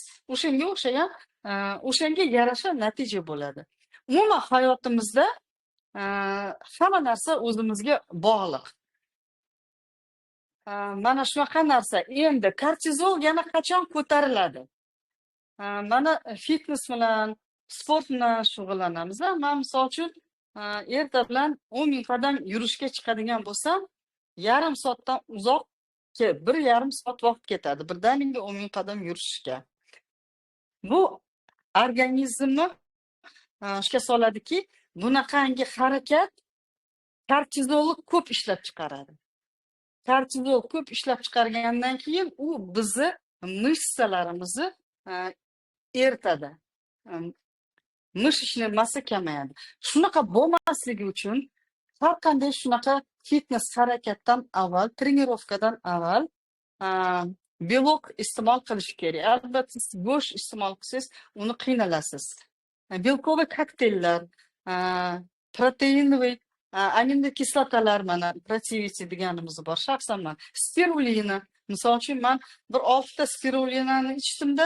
o'shanga yarasha natija bo'ladi. Umuman hayotimizda hamma narsa o'zimizga bog'liq. Mana shunaqa narsa. Endi kortizol yana qachon ko'tariladi? Mana fitness bilan, sport bilan shug'ullanamiz. Men misol uchun erta bilan 10 ming qadam yurishga chiqadigan bo'lsam, yarim soatdan uzoq, 1,5 soat vaqt ketadi. Birdaniga 10 ming qadam yurishga. Bu organizmni shunga soladiki, bunaqangi harakat kortizolni ko'p ishlab chiqaradi. Kortizol ko'p ishlab chiqargandan keyin u bizni mышцаlarimizni eritadi. Mышечный massa kamayadi. Shunaqa bo'lmasligi uchun har qanday shunaqa fitness harakatdan avval, trenirovkadan avval belok iste'mol qilish kerak. Albatta, go'sht iste'mol qilsangiz, uni qiynalasiz. Belkovый kokteyllar, proteinovый aminokislotalar, mana protivitamin deganimiz bor. Shaxsan men spirulina, misol uchun men bir 6 ta spirulinani ichdimda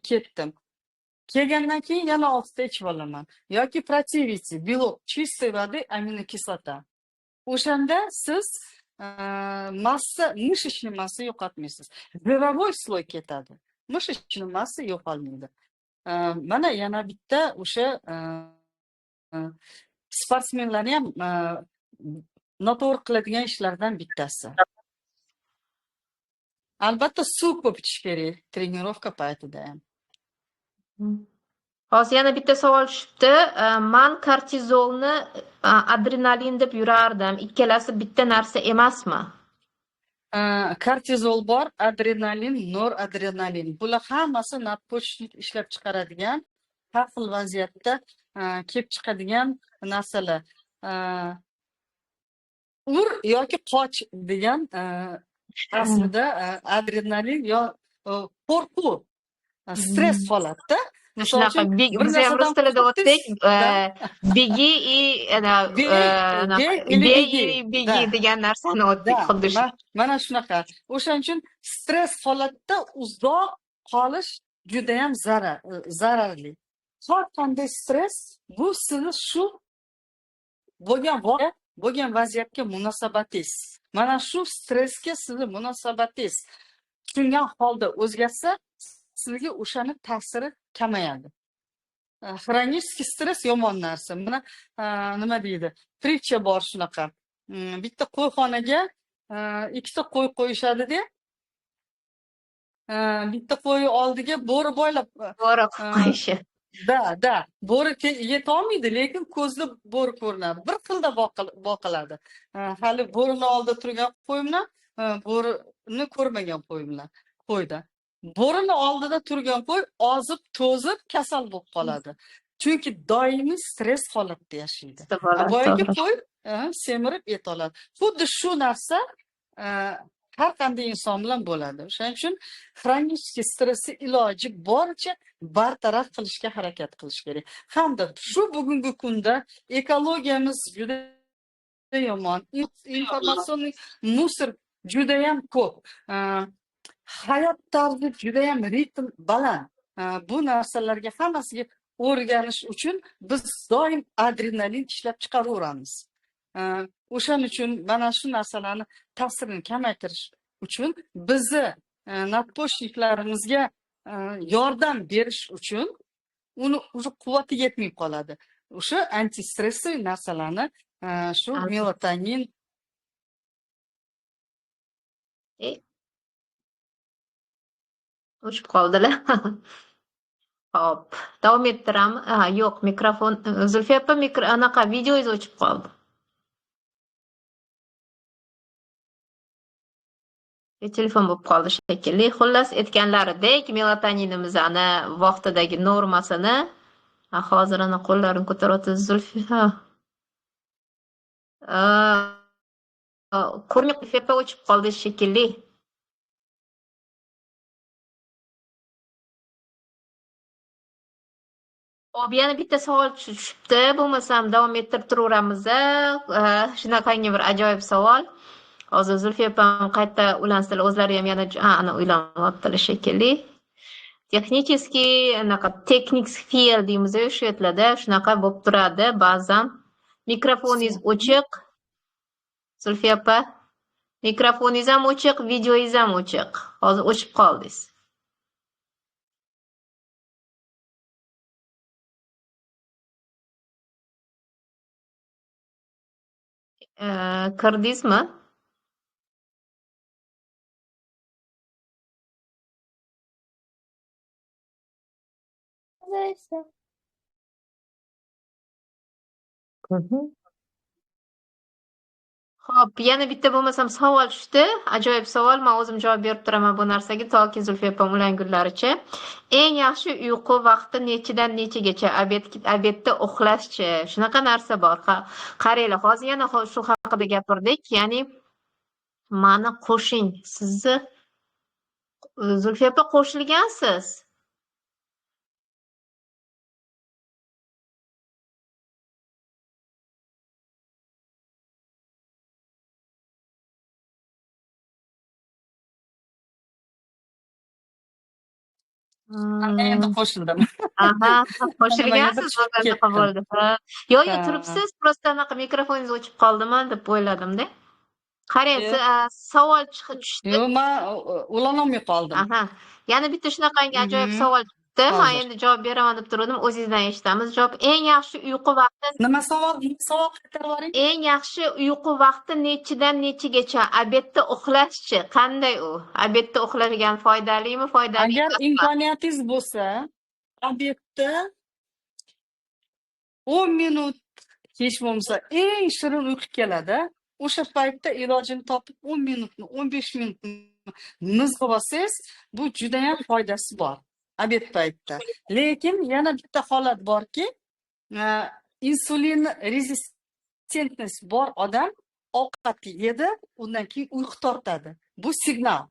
ketdim. Kelgandan keyin yana 6 ta ichib olaman. Yoki protivitamin, belok, чистой воды aminokislota. O'shanda siz mышечный massa yo'qotmaysiz. Жировой слой ketadi. Mышечный massa yo'qolmaydi. Mana yana bitta o'sha sportsmenlarni ham noto'g'ri qiladigan ishlardan bittasi. Albatta, suv ko'p ichish kerak trenirovka paytida ham. Hozir yana bitta savol tushibdi. Man kortizolni adrenalin deb yurardim. Ikkalasi bitta narsa emasmi? Kortizol bor, adrenalin, noradrenalin. Bular hammasi nadpochnik ishlab chiqaradigan, har xil vaziyatda kelib chiqadigan narsalar. Ur yoki qoch degan aslida adrenalin yo qo'rquv, stress holatda. Misol Shunaqa uchun bir biz ham rus narsadan tilida qo'rqdingiz, o'tdik. Begi и beg ili begi. begi degan narsani o'tdik, xuddi shu. Mana shunaqa. O'shaning uchun stress holatda uzoq qolish juda ham zararli. Har qanday stress bu sizni shu bo'lgan voqea, bo'lgan vaziyatga munosabatingiz. Mana shu stressga sizni munosabatingiz tushungan holda o'zgarsa, sizga o'shani ta'siri kamayadi. Xronический stress yomon narsa. Mana nima deydi? Pritsha bor shunaqa. Bitta qo'yxonaga ikkita qo'y qo'yishadi-da. Bitta qo'y oldiga bo'ri boylab To'g'ri qo'yishi. da. Bo'ri yetolmaydi, lekin ko'zda bo'ri ko'rinadi. Bir xilda boqiladi. Hali bo'rini oldida turgan qo'y bilan bo'rini ko'rmagan qo'yda. Bo'rini oldida turgan qo'y ozib, to'zib kasal bo'lib qoladi. Chunki doimiy stress holatda yashaydi. Boyagi qo'y semirib et oladi. Xuddi shu narsa har qanday inson bilan bo'ladi. O'shaning uchun xronический stressni iloji boricha bartaraf qilishga harakat qilish kerak. Hamda shu bugungi kunda ekologiyamiz juda yomon, informatsion musor juda ham ko'p. Hayot tarzi juda ham ritm baland. Bu narsalarga hammasiga o'rganish uchun biz doim adrenalin ishlab chiqaraveramiz. O'shaning uchun mana shu narsalarni ta'sirini kamaytirish uchun bizni nadpochniklarimizga yordam berish uchun uni quvvati yetmay qoladi. O'sha antistressiv narsalarni shu melatonin o'chib qoldilar. Hop, davom ettiramiz. Yo'q, mikrofon Zulfiya opa anaqa videoingiz o'chib qoldi. Telefon bo'lib qoldi shekilli. Xullas aytganlaridek, melatoninimizni vaqtidagi normasini hozir ana qo'llarini ko'taryapti Zulfiya. Ko'rmay Zulfiya o'chib qoldi shekilli. Hop, yana bitta savol tushibdi. Bo'lmasam davom ettirib turaveramiz. Shunaqangi bir ajoyib savol. Hozir Zulfiya opam qayta ulansalar, o'zlari ham yana ana uylanyaptilar shekilli. Texnический anaqa technics fail deymiz o'sha yerlarda shunaqa bo'lib turadi ba'zan. Mikrofoningiz o'chiq. Zulfiya opa, mikrofoningiz ham o'chiq, videoingiz ham o'chiq. Hozir o'chib qoldingiz. Kirdingizmi? Xo'p, yana bitta bo'lmasam savol tushdi. Ajoyib savol. Men o'zim javob berib turaman bu narsaga toki Zulfiya opam ulangunlaricha. Eng yaxshi uyqu vaqti nechidan nechagacha? Obedda uxlashchi. Shunaqa narsa bor. Qaranglar, hozir yana shu haqida gapirdik. Ya'ni mani qo'shing. Sizni Zulfiya opa qo'shilgansiz. endi qo'shildim. Aha, qo'shilgansiz anaqa bo'ldi. Yo'q, turibsiz, prosta anaqa mikrofoningiz o'chib qoldimi deb o'yladim-da. Qarang, savol tushdi. Yo'q, men ulanolmay qoldim. Aha. Yana bitta shunaqangi ajoyib savol tushdi. Men endi javob beraman deb turdim. O'zingizdan eshitamiz. Javob: eng yaxshi uyqu vaqti Nima savol? Savol qaytarib yuboring. eng yaxshi uyqu vaqti nechidan nechagacha? Obedda uxlashchi. Qanday u? Obedda uxlagan foydalimi, foydali Agar emasmi? imkoniyatingiz bo'lsa, obedda 10 minut hech bo'lmasa eng shirin uyqu keladi. O'sha paytda ilojini topib 10 minutni, 15 minutni mizg'ib olsangiz, bu juda ham foydasi bor obed paytda. Lekin yana bitta holat borki, insulin rezistentность bor odam ovqat yedi, undan keyin uyqu tortadi. Bu signal.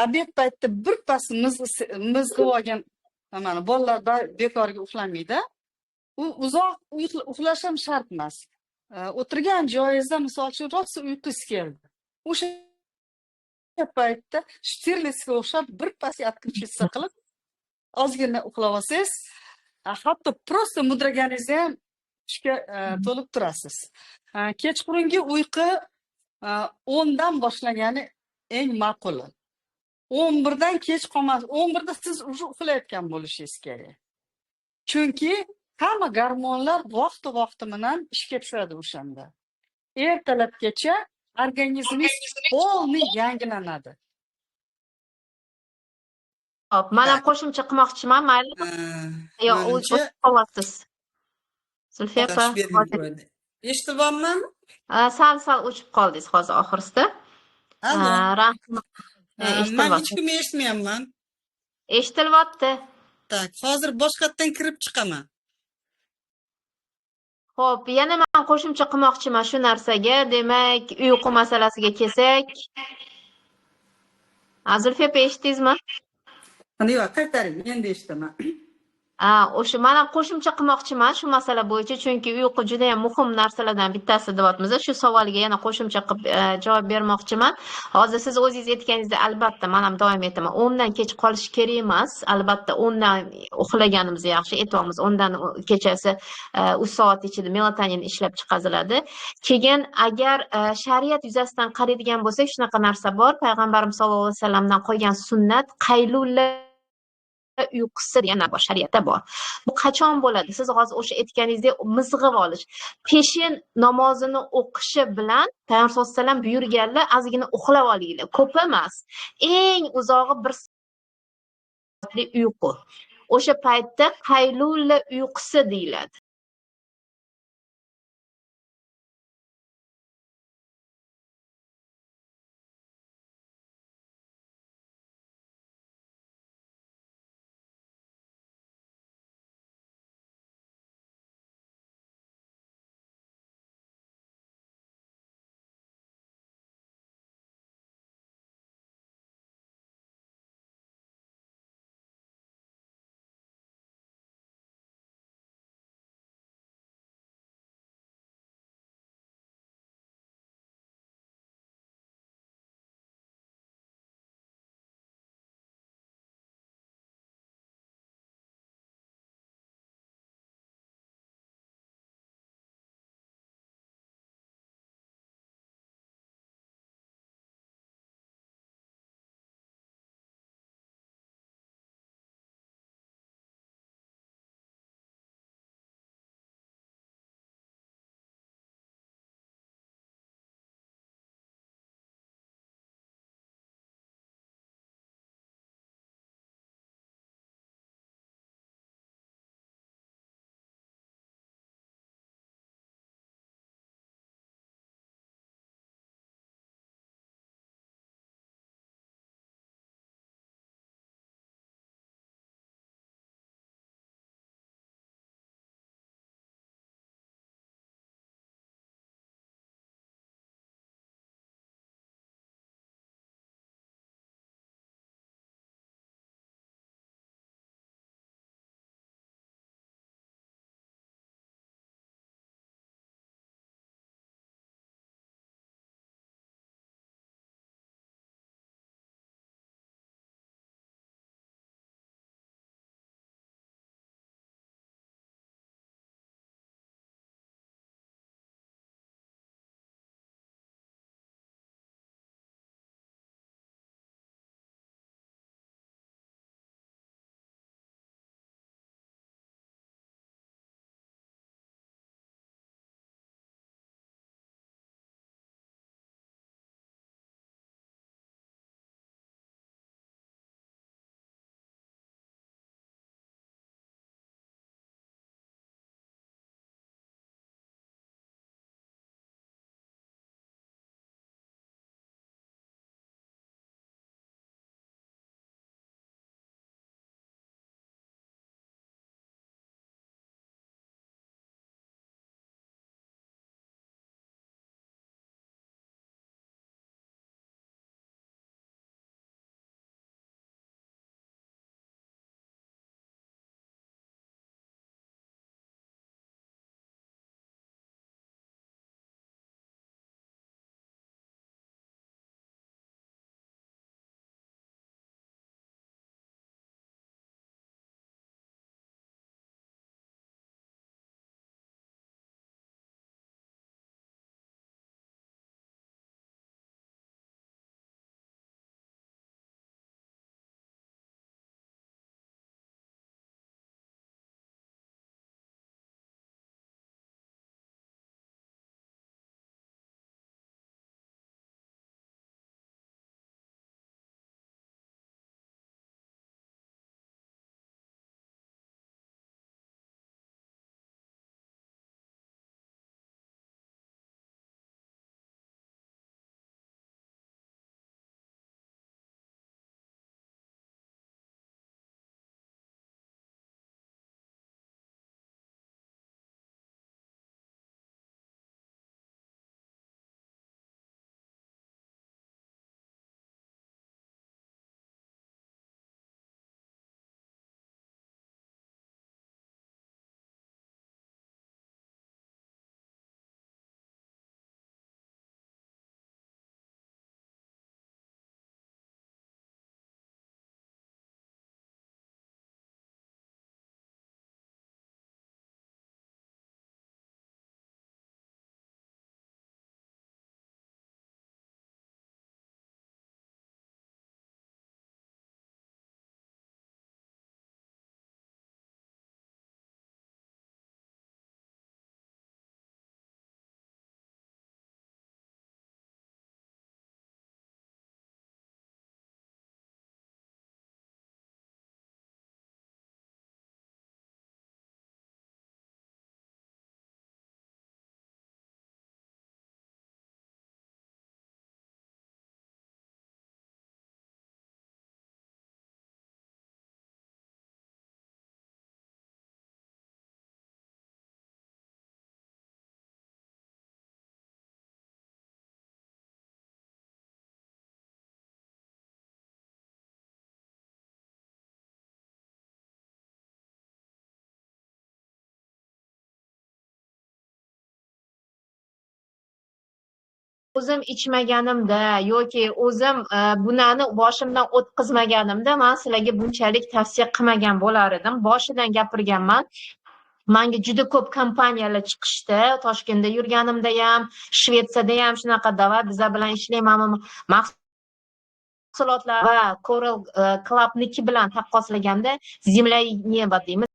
Obed paytda birpas mizg'ib olgan mana bolalar bekorga uxlamaydi. U uzoq uxlash ham shart emas. O'tirgan joyingizda misol uchun rosa uyqungiz keldi. O'sha paytda shtirlitsga o'xshab birpas отключиться qilib, ozgina uxlab olsangiz, hatto просто mudraganingizni ham ishga to'lib turasiz. Kechqurungi uyqu 10 dan boshlagani eng ma'quli. 11 dan kech qolmas. 11 da siz уже uxlayotgan bo'lishingiz kerak. Chunki hamma gormonlar vaqti bilan ishga tushadi o'shanda. Ertalabgacha organizmingiz полный yangilanadi. Hop, men ham qo'shimcha qilmoqchiman, mayli? Yo, Manimcha qolyapsiz. Zulfiya opa, otash berib qo'ydi. Eshitilyapmanmi? sal o'chib qoldingiz hozir oxirisida. Allo. Rahmat. Men hech Eshitilyapti. kimni eshitmayapman. Eshitilyapti. Tak, hozir boshqatdan kirib chiqaman. Xo'p, yana men qo'shimcha qilmoqchiman shu narsaga. Demak, uyqu masalasiga kelsak. Zulfiya opa, eshitdingizmi? Yo'q, qaytaring, endi eshitaman. O'sha men ham qo'shimcha qilmoqchiman shu masala bo'yicha, chunki uyqu juda ham muhim narsalardan bittasi deyapmiz. Shu savolga yana qo'shimcha qilib javob bermoqchiman. Hozir siz o'zingiz aytganingizdek, albatta men ham doim aytaman, 10 dan kech qolish kerak emas. Albatta 10 dan uxlaganimiz yaxshi, aytamiz 10 dan kechasi 3 soat ichida melatonin ishlab chiqariladi. Keyin agar shariat yuzasidan qaraydigan bo'lsak, shunaqa narsa bor. Payg'ambarimiz sollallohu alayhi vasallamdan qolgan sunnat qaylula uyqusi degan bor, shariatda bor. Bu qachon bo'ladi? Siz hozir o'sha aytganingizdek mizg'ib olish. Peshin namozini o'qishi bilan Payg'ambar sollallohu alayhi vasallam buyurganlar, ozgina uxlab olinglar. Ko'p emas. Eng uzog'i 1 soatli uyqu. O'sha paytda qaylula uyqusi deyiladi. o'zim ichmaganimda yoki o'zim bunani boshimdan o'tkazmaganimda man sizlarga bunchalik tavsiya qilmagan bo'lar edim. Boshidan gapirganman. Manga juda ko'p kompaniyalar chiqishdi. Toshkentda yurganimda ham, Shvetsiyada ham shunaqa davlat biza bilan ishlaymanmi mahsulotlar va Coral Clubniki bilan taqqoslaganda Земля и небо deymiz.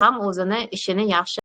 ham o'zini ishini yaxshi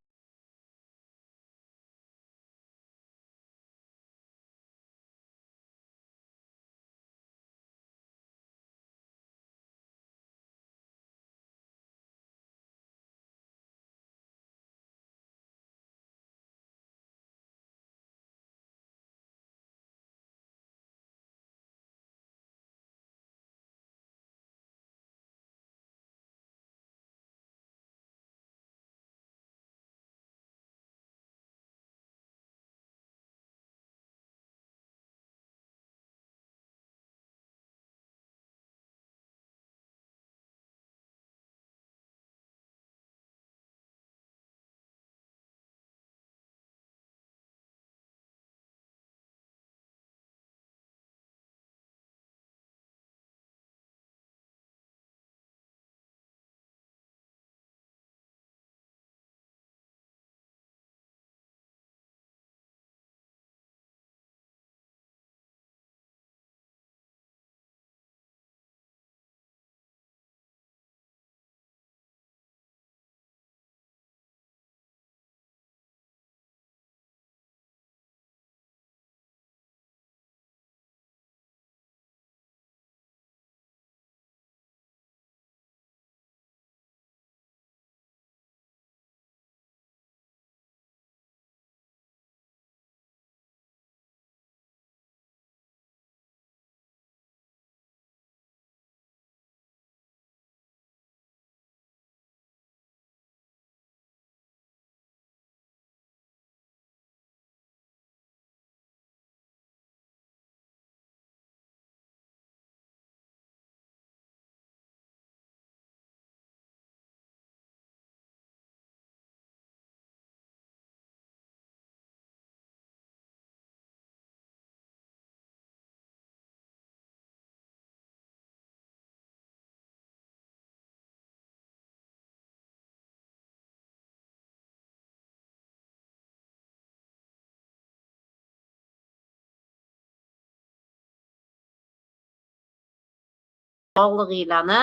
bog'liqlarni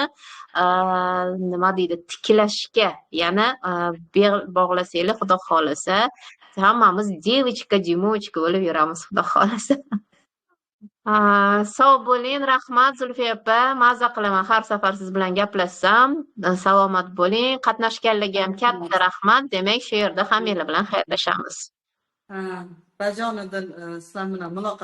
nima deydi tiklashga yana bel bog'lasanglar xudo xohlasa hammamiz девочка demochka bo'lib yuramiz xudo xohlasa. Sog' bo'ling, rahmat Zulfiya opa, mazza qilaman har safar siz bilan gaplashsam. Salomat bo'ling, qatnashganlarga ham katta rahmat. Demak, shu yerda hammanglar bilan xayrlashamiz. Bajonidan sizlar bilan muloqot